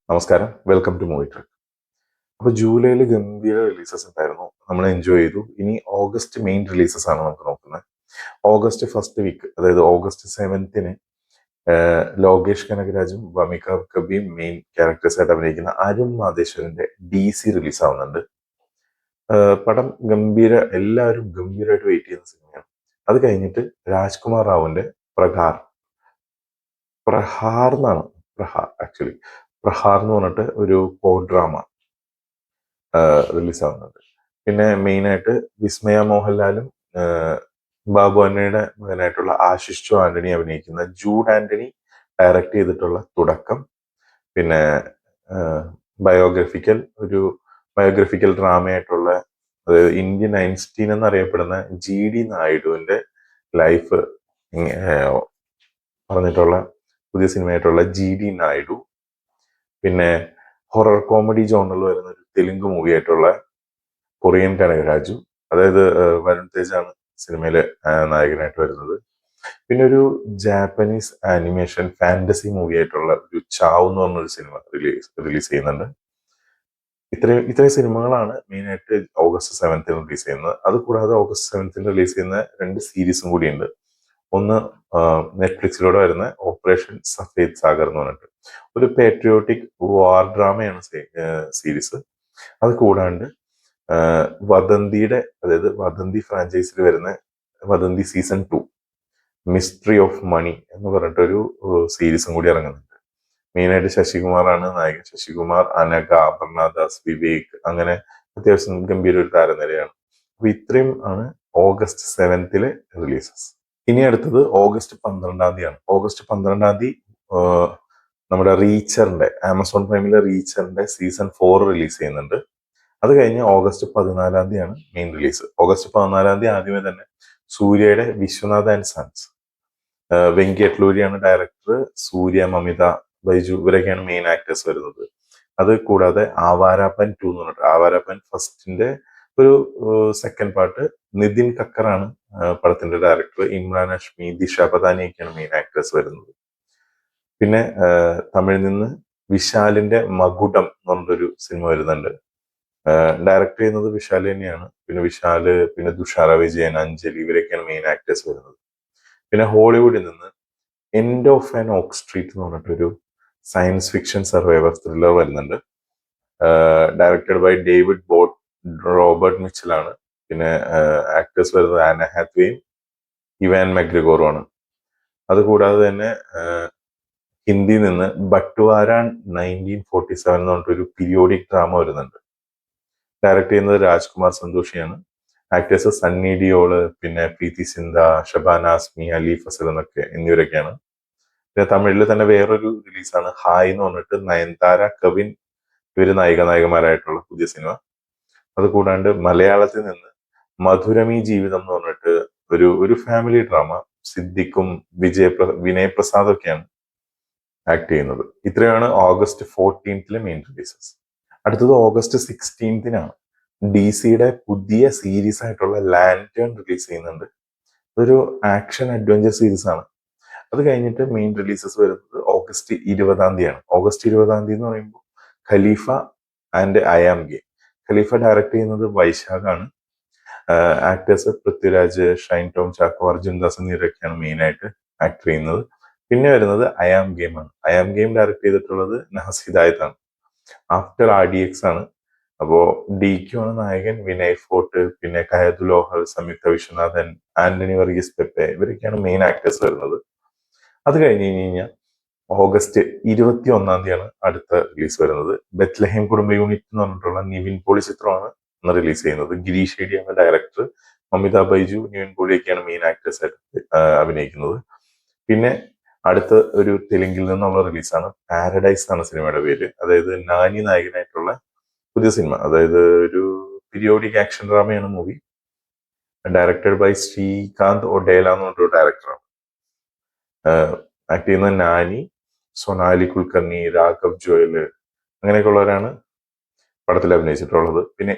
നമസ്കാരം, welcome to movie trip. അപ്പൊ ജൂലൈയിൽ ഗംഭീര റിലീസസ് ഉണ്ടായിരുന്നു, നമ്മൾ എൻജോയ് ചെയ്തു. ഇനി ഓഗസ്റ്റ് മെയിൻ റിലീസസ് ആണ് നമുക്ക് നോക്കുന്നത്. ഓഗസ്റ്റ് ഫസ്റ്റ് വീക്ക്, അതായത് ഓഗസ്റ്റ് 7th ലോകേഷ് കനകരാജും വമിക കബിയും മെയിൻ ക്യാരക്ടേഴ്സ് ആയിട്ട് അഭിനയിക്കുന്ന അരുൺ മാധേശ്വരന്റെ DC റിലീസ് ആവുന്നുണ്ട്. പടം ഗംഭീര, എല്ലാവരും ഗംഭീരമായിട്ട് വെയിറ്റ് ചെയ്യുന്ന സിനിമയാണ്. അത് കഴിഞ്ഞിട്ട് രാജ്കുമാർ റാവുവിന്റെ പ്രഹാർ പ്രഹാർ എന്നാണ് പ്രഹാർ ആക്ച്വലി പ്രഹാർ എന്ന് പറഞ്ഞിട്ട് ഒരു കോ ഡ്രാമ റിലീസ് ആവുന്നുണ്ട്. പിന്നെ മെയിനായിട്ട് വിസ്മയ മോഹൻലാലും ബാബു അന്നയുടെ മകനായിട്ടുള്ള ആശിഷ് ആന്റണി അഭിനയിക്കുന്ന ജൂഡ് ആന്റണി ഡയറക്റ്റ് ചെയ്തിട്ടുള്ള തുടക്കം, പിന്നെ ബയോഗ്രഫിക്കൽ ഡ്രാമയായിട്ടുള്ള, അതായത് ഇന്ത്യൻ ഐൻസ്റ്റീൻ എന്നറിയപ്പെടുന്ന GD നായിഡുവിന്റെ ലൈഫ് പറഞ്ഞിട്ടുള്ള പുതിയ സിനിമയായിട്ടുള്ള GD നായിഡു, പിന്നെ ഹൊറർ കോമഡി ജോണറിൽ വരുന്ന ഒരു തെലുങ്ക് മൂവി ആയിട്ടുള്ള കൊറിയൻ കനകരാജു, അതായത് വരുൺ തേജ് ആണ് സിനിമയിലെ നായകനായിട്ട് വരുന്നത്. പിന്നെ ഒരു ജാപ്പനീസ് ആനിമേഷൻ ഫാന്റസി മൂവി ആയിട്ടുള്ള ഒരു ചാവ് എന്ന് പറഞ്ഞൊരു സിനിമ റിലീസ് ചെയ്യുന്നുണ്ട്. ഇത്രയും സിനിമകളാണ് മെയിനായിട്ട് ഓഗസ്റ്റ് 7th റിലീസ് ചെയ്യുന്നത്. അതുകൂടാതെ ഓഗസ്റ്റ് 7th റിലീസ് ചെയ്യുന്ന 2 സീരീസും കൂടിയുണ്ട്. ഒന്ന് നെറ്റ്ഫ്ലിക്സിലൂടെ വരുന്ന ഓപ്പറേഷൻ സഫേദ് സാഗർ എന്ന് പറഞ്ഞിട്ട് ഒരു പാട്രിയോട്ടിക് വാർ ഡ്രാമയാണ് സീരീസ്. അത് കൂടാണ്ട് വദന്തിയുടെ, അതായത് വദന്തി ഫ്രാഞ്ചൈസിൽ വരുന്ന വദന്തി സീസൺ 2 മിസ്റ്ററി ഓഫ് മണി എന്ന് പറഞ്ഞിട്ടൊരു സീരീസും കൂടി ഇറങ്ങുന്നുണ്ട്. മെയിനായിട്ട് ശശികുമാറാണ് നായകൻ. ശശികുമാർ, അനഘ, അപർണദാസ്, വിവേക്, അങ്ങനെ അത്യാവശ്യം ഗംഭീര ഒരു താരനിരയാണ്. അപ്പൊ ഇത്രയും ആണ് ഓഗസ്റ്റ് 7th റിലീസസ്. ഇനി അടുത്തത് ഓഗസ്റ്റ് 12 ഓഗസ്റ്റ് 12 നമ്മുടെ റീച്ചറിന്റെ, ആമസോൺ പ്രൈമിലെ റീച്ചറിന്റെ സീസൺ 4 റിലീസ് ചെയ്യുന്നുണ്ട്. അത് കഴിഞ്ഞ് ഓഗസ്റ്റ് 14 മെയിൻ റിലീസ്. ഓഗസ്റ്റ് 14 ആദ്യമേ തന്നെ സൂര്യയുടെ വിശ്വനാഥ് ആൻഡ് സൺസ്, വെങ്കി അട്ലൂരിയാണ് ഡയറക്ടർ. സൂര്യ, മമിത ബൈജു ഇവരൊക്കെയാണ് മെയിൻ ആക്ടേഴ്സ് വരുന്നത്. അത് കൂടാതെ ആവാരാപ്പൻ 2 എന്ന് പറഞ്ഞിട്ട്, ആവാരാപ്പൻ ഫസ്റ്റിന്റെ ഒരു സെക്കൻഡ് പാർട്ട്, നിതിൻ കക്കറാണ് പടത്തിന്റെ ഡയറക്ടർ. ഇമ്രാൻ ഹഷ്മി, ദിശ പതാനിയൊക്കെയാണ് മെയിൻ ആക്ടേഴ്സ് വരുന്നത്. പിന്നെ തമിഴിൽ നിന്ന് വിശാലിന്റെ മകുടം എന്ന് പറഞ്ഞൊരു സിനിമ വരുന്നുണ്ട്. ഡയറക്ട് ചെയ്യുന്നത് വിശാൽ തന്നെയാണ്. പിന്നെ വിശാല്, പിന്നെ തുഷാര വിജയൻ, അഞ്ജലി ഇവരൊക്കെയാണ് മെയിൻ ആക്ടേഴ്സ് വരുന്നത്. പിന്നെ ഹോളിവുഡിൽ നിന്ന് end of an oak street എന്ന് പറഞ്ഞിട്ടൊരു സയൻസ് ഫിക്ഷൻ സർവൈവർ ത്രില്ലർ വരുന്നുണ്ട്. Directed by David Bott, Robert മിച്ചലാണ്. പിന്നെ ആക്ടേഴ്സ് വരുന്നത് ആന ഹാത്വേയും ഇവാൻ മെഗ്രിഗോറുമാണ്. അതുകൂടാതെ തന്നെ ഹിന്ദിയിൽ നിന്ന് ബട്ടുവാര 1947 എന്ന് പറഞ്ഞിട്ടൊരു പീരിയോഡിക് ഡ്രാമ വരുന്നുണ്ട്. ഡയറക്ട് ചെയ്യുന്നത് രാജ്കുമാർ സന്തോഷിയാണ്. ആക്ടേഴ്സ് സണ്ണി ഡിയോള്, പിന്നെ പ്രീതി സിന്ത, ഷബാന ആസ്മി, അലി ഫസൽ എന്നിവരൊക്കെയാണ്. പിന്നെ തമിഴിൽ തന്നെ വേറൊരു റിലീസാണ് ഹായ് എന്ന് പറഞ്ഞിട്ട് നയൻതാര, കവിൻ ഇവര് നായികമാരായിട്ടുള്ള പുതിയ സിനിമ. അത് കൂടാണ്ട് മലയാളത്തിൽ നിന്ന് മധുരമീ ജീവിതം എന്ന് പറഞ്ഞിട്ട് ഒരു ഫാമിലി ഡ്രാമ, സിദ്ദിഖും വിനയ് പ്രസാദും ഒക്കെയാണ് ആക്ട് ചെയ്യുന്നത്. ഇത്രയാണ് ഓഗസ്റ്റ് 14th മെയിൻ റിലീസസ്. അടുത്തത് ഓഗസ്റ്റ് 16th DC പുതിയ സീരീസ് ആയിട്ടുള്ള ലാൻറ്റേൺ റിലീസ് ചെയ്യുന്നുണ്ട്. അതൊരു ആക്ഷൻ അഡ്വഞ്ചർ സീരീസ് ആണ്. അത് കഴിഞ്ഞിട്ട് മെയിൻ റിലീസസ് വരുന്നത് ഓഗസ്റ്റ് 20 ഓഗസ്റ്റ് 20 എന്ന് പറയുമ്പോൾ Khalifa and I am gay. Khalifa direct ചെയ്യുന്നത് വൈശാഖാണ്. ആക്ടേഴ്സ് പൃഥ്വിരാജ്, ഷൈൻ ടോം ചാക്കോ, അർജുൻ ദാസ് എന്നിവരൊക്കെയാണ് മെയിൻ ആയിട്ട് ആക്ട് ചെയ്യുന്നത്. പിന്നെ വരുന്നത് ഐ ആം ഗെയിം ആണ്. ഐ ആം ഗെയിം ഡയറക്ട് ചെയ്തിട്ടുള്ളത് നഹസ് ഹിദായത്ത് ആണ്. ആഫ്റ്റർ RDX ആണ്. അപ്പോ DQ ആണ് നായകൻ. വിനയ് ഫോർട്ട്, പിന്നെ കയതു ലോഹൽ, സംയുക്ത വിശ്വനാഥൻ, ആന്റണി വർഗീസ് പെപ്പെ ഇവരൊക്കെയാണ് മെയിൻ ആക്ടേഴ്സ് വരുന്നത്. അത് കഴിഞ്ഞ് കഴിഞ്ഞാൽ ഓഗസ്റ്റ് 21 അടുത്ത റിലീസ് വരുന്നത്. ബെത്ലഹേം കുടുംബ യൂണിറ്റ് എന്ന് പറഞ്ഞിട്ടുള്ള നിവിൻ പോളി ചിത്രമാണ് ഇന്ന് റിലീസ് ചെയ്യുന്നത്. ഗിരീഷ് ഷെഡിയാണ് ഡയറക്ടർ. മമിത ബൈജു, നിവിൻ പോളിയൊക്കെയാണ് മെയിൻ ആക്ടേഴ്സ് ആയിട്ട് അഭിനയിക്കുന്നത്. പിന്നെ അടുത്ത ഒരു തെലുങ്കിൽ നിന്നുള്ള റിലീസാണ് പാരഡൈസ് എന്നാണ് സിനിമയുടെ പേര്. അതായത് നാനി നായകനായിട്ടുള്ള പുതിയ സിനിമ. അതായത് ഒരു പീരിയോഡിക് ആക്ഷൻ ഡ്രാമയാണ് movie. Directed by Srikanth Odela എന്ന് പറഞ്ഞൊരു ഡയറക്ടറാണ്. ആക്ട് ചെയ്യുന്ന നാനി, സൊനാലി കുൽക്കർണി, രാഘവ് ജോയല് അങ്ങനെയൊക്കെയുള്ളവരാണ് പടത്തിൽ അഭിനയിച്ചിട്ടുള്ളത്. പിന്നെ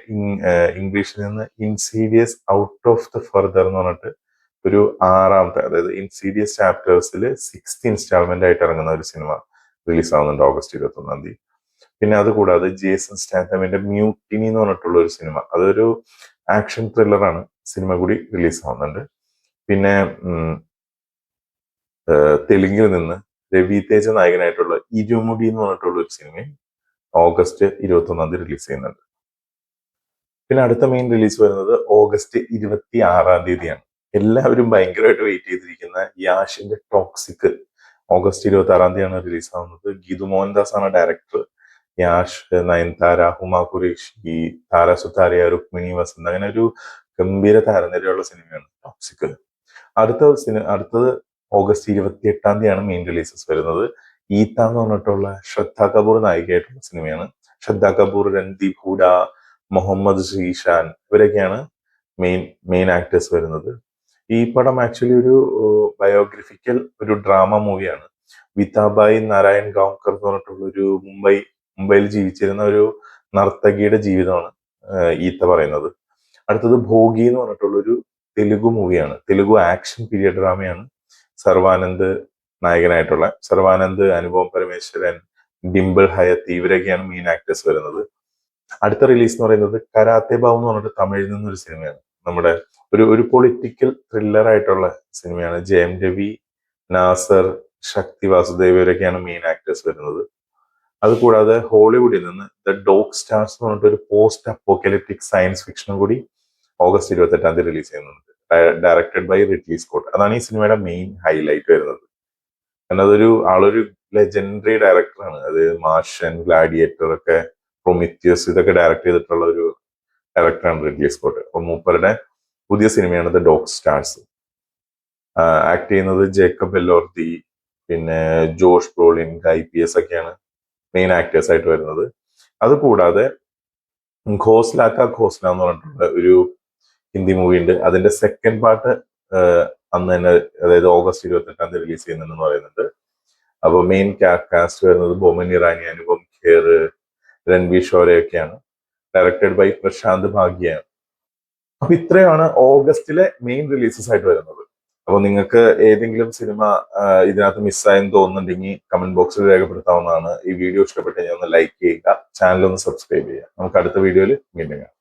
ഇംഗ്ലീഷിൽ നിന്ന് Insidious out of the further എന്ന് പറഞ്ഞിട്ട് ഒരു 6ാമത്തെ, അതായത് ഇൻസീഡിയസ് ചാപ്റ്റേഴ്സിൽ 6th ഇൻസ്റ്റാൾമെന്റ് ആയിട്ട് ഇറങ്ങുന്ന ഒരു സിനിമ റിലീസ് ആവുന്നുണ്ട് ഓഗസ്റ്റ് 21. പിന്നെ അതുകൂടാതെ ജേസൺ സ്റ്റാത്തമിന്റെ മ്യൂട്ടിനി എന്ന് പറഞ്ഞിട്ടുള്ള ഒരു സിനിമ, അതൊരു ആക്ഷൻ ത്രില്ലറാണ്, സിനിമ കൂടി റിലീസ് ആവുന്നുണ്ട്. പിന്നെ തെലുങ്കിൽ നിന്ന് രവി തേജ നായകനായിട്ടുള്ള ഇരുമുടി എന്ന് പറഞ്ഞിട്ടുള്ള ഒരു സിനിമയും ഓഗസ്റ്റ് 21 റിലീസ് ചെയ്യുന്നുണ്ട്. പിന്നെ അടുത്ത മെയിൻ റിലീസ് വരുന്നത് ഓഗസ്റ്റ് 26 എല്ലാവരും ഭയങ്കരമായിട്ട് വെയിറ്റ് ചെയ്തിരിക്കുന്ന യാഷിന്റെ ടോക്സിക് ഓഗസ്റ്റ് 26 റിലീസ് ആവുന്നത്. ഗീതു മോഹൻദാസ് ആണ് ഡയറക്ടർ. യാഷ്, നയൻതാര, ഹുമ ഖുറേഷി, താര സുതാരിയ, രുക്മിണി വസന്ത്, അങ്ങനെ ഒരു ഗംഭീര താരനിരയുള്ള സിനിമയാണ് ടോക്സിക്. അടുത്തത് ഓഗസ്റ്റ് 28 മെയിൻ റിലീസസ് വരുന്നത്. ഈത്ത എന്ന് പറഞ്ഞിട്ടുള്ള ശ്രദ്ധ കപൂർ നായികയായിട്ടുള്ള സിനിമയാണ്. ശ്രദ്ധ കപൂർ, രൺദീപ് ഹൂഡ, മുഹമ്മദ് ശ്രീഷാൻ ഇവരൊക്കെയാണ് മെയിൻ ആക്ടേഴ്സ് വരുന്നത്. ഈ പടം ആക്ച്വലി ഒരു ബയോഗ്രഫിക്കൽ ഒരു ഡ്രാമ മൂവിയാണ്. വിതാബായി നാരായൺ ഗാംകർ എന്ന് പറഞ്ഞിട്ടുള്ള ഒരു മുംബൈയിൽ ജീവിച്ചിരുന്ന ഒരു നർത്തകിയുടെ ജീവിതമാണ് ഈത്ത പറയുന്നത്. അടുത്തത് ഭോഗി എന്ന് പറഞ്ഞിട്ടുള്ള ഒരു തെലുഗു മൂവിയാണ്, തെലുഗു ആക്ഷൻ പീരിയഡ് ഡ്രാമയാണ്. സർവാനന്ദ് നായകനായിട്ടുള്ള സർവാനന്ദ്, അനുപം പരമേശ്വരൻ, ഡിംപിൾ ഹയത്തി ഇവരൊക്കെയാണ് മെയിൻ ആക്ടേഴ്സ് വരുന്നത്. അടുത്ത റിലീസ് എന്ന് പറയുന്നത് കരാത്തെ ബാവ് എന്ന് പറഞ്ഞിട്ട് തമിഴിൽ നിന്നൊരു സിനിമയാണ്. നമ്മുടെ ഒരു പൊളിറ്റിക്കൽ ത്രില്ലർ ആയിട്ടുള്ള സിനിമയാണ്. ജയം രവി, നാസർ, ശക്തി വാസുദേവ് ഇവരൊക്കെയാണ് മെയിൻ ആക്ടേഴ്സ് വരുന്നത്. അതുകൂടാതെ ഹോളിവുഡിൽ നിന്ന് ദ ഡോഗ് സ്റ്റാർസ് എന്ന് പറഞ്ഞിട്ട് ഒരു പോസ്റ്റ് അപ്പോക്കലിപ്റ്റിക് സയൻസ് ഫിക്ഷനും കൂടി ഓഗസ്റ്റ് 28 റിലീസ് ചെയ്യുന്നുണ്ട്. Directed by Ridley Scott. അതാണ് ഈ സിനിമയുടെ മെയിൻ ഹൈലൈറ്റ് വരുന്നത്. കാരണം ആളൊരു ലെജൻഡറി ഡയറക്ടറാണ്. അത് മാർഷൻ, ഗ്ലാഡിയേറ്റർ ഒക്കെ, പ്രൊമിത്യസ് ഇതൊക്കെ ഡയറക്ട് ചെയ്തിട്ടുള്ള ഒരു ഡയറക്ടറാണ് റിഡ്ലി സ്കോട്ട്. അപ്പൊ മൂപ്പരുടെ പുതിയ സിനിമയാണ് ദ ഡോഗ് സ്റ്റാർസ്. ആക്ട് ചെയ്യുന്നത് ജേക്കബ് എല്ലോർത്തി, പിന്നെ ജോഷ് ബ്രോളിൻ, IPS ഒക്കെയാണ് മെയിൻ ആക്ടേഴ്സ് ആയിട്ട് വരുന്നത്. അതുകൂടാതെ ഘോസ്ല എന്ന് പറഞ്ഞിട്ടുള്ള ഒരു ഹിന്ദി മൂവി ഉണ്ട്. അതിന്റെ സെക്കൻഡ് പാർട്ട് അന്ന് തന്നെ, അതായത് ഓഗസ്റ്റ് 28 റിലീസ് ചെയ്യുന്നുണ്ടെന്ന് പറയുന്നുണ്ട്. അപ്പൊ മെയിൻ കാസ്റ്റ് വരുന്നത് ബൊമൻ ഇറാനി, അനുപം ഖേർ, രൺവീർ ഷോരയൊക്കെയാണ്. ഡയറക്റ്റഡ് ബൈ പ്രശാന്ത് ഭാഗ്യയാണ്. അപ്പൊ ഇത്രയാണ് ഓഗസ്റ്റിലെ മെയിൻ റിലീസസ് ആയിട്ട് വരുന്നത്. അപ്പൊ നിങ്ങൾക്ക് ഏതെങ്കിലും സിനിമ ഇതിനകത്ത് മിസ്സായെന്ന് തോന്നുന്നുണ്ടെങ്കിൽ കമന്റ് ബോക്സിൽ രേഖപ്പെടുത്താവുന്നതാണ്. ഈ വീഡിയോ ഇഷ്ടപ്പെട്ട് കഴിഞ്ഞാൽ ഒന്ന് ലൈക്ക് ചെയ്യുക, ചാനൽ ഒന്ന് സബ്സ്ക്രൈബ് ചെയ്യുക. നമുക്ക് അടുത്ത വീഡിയോയിൽ വീണ്ടും കാണാം.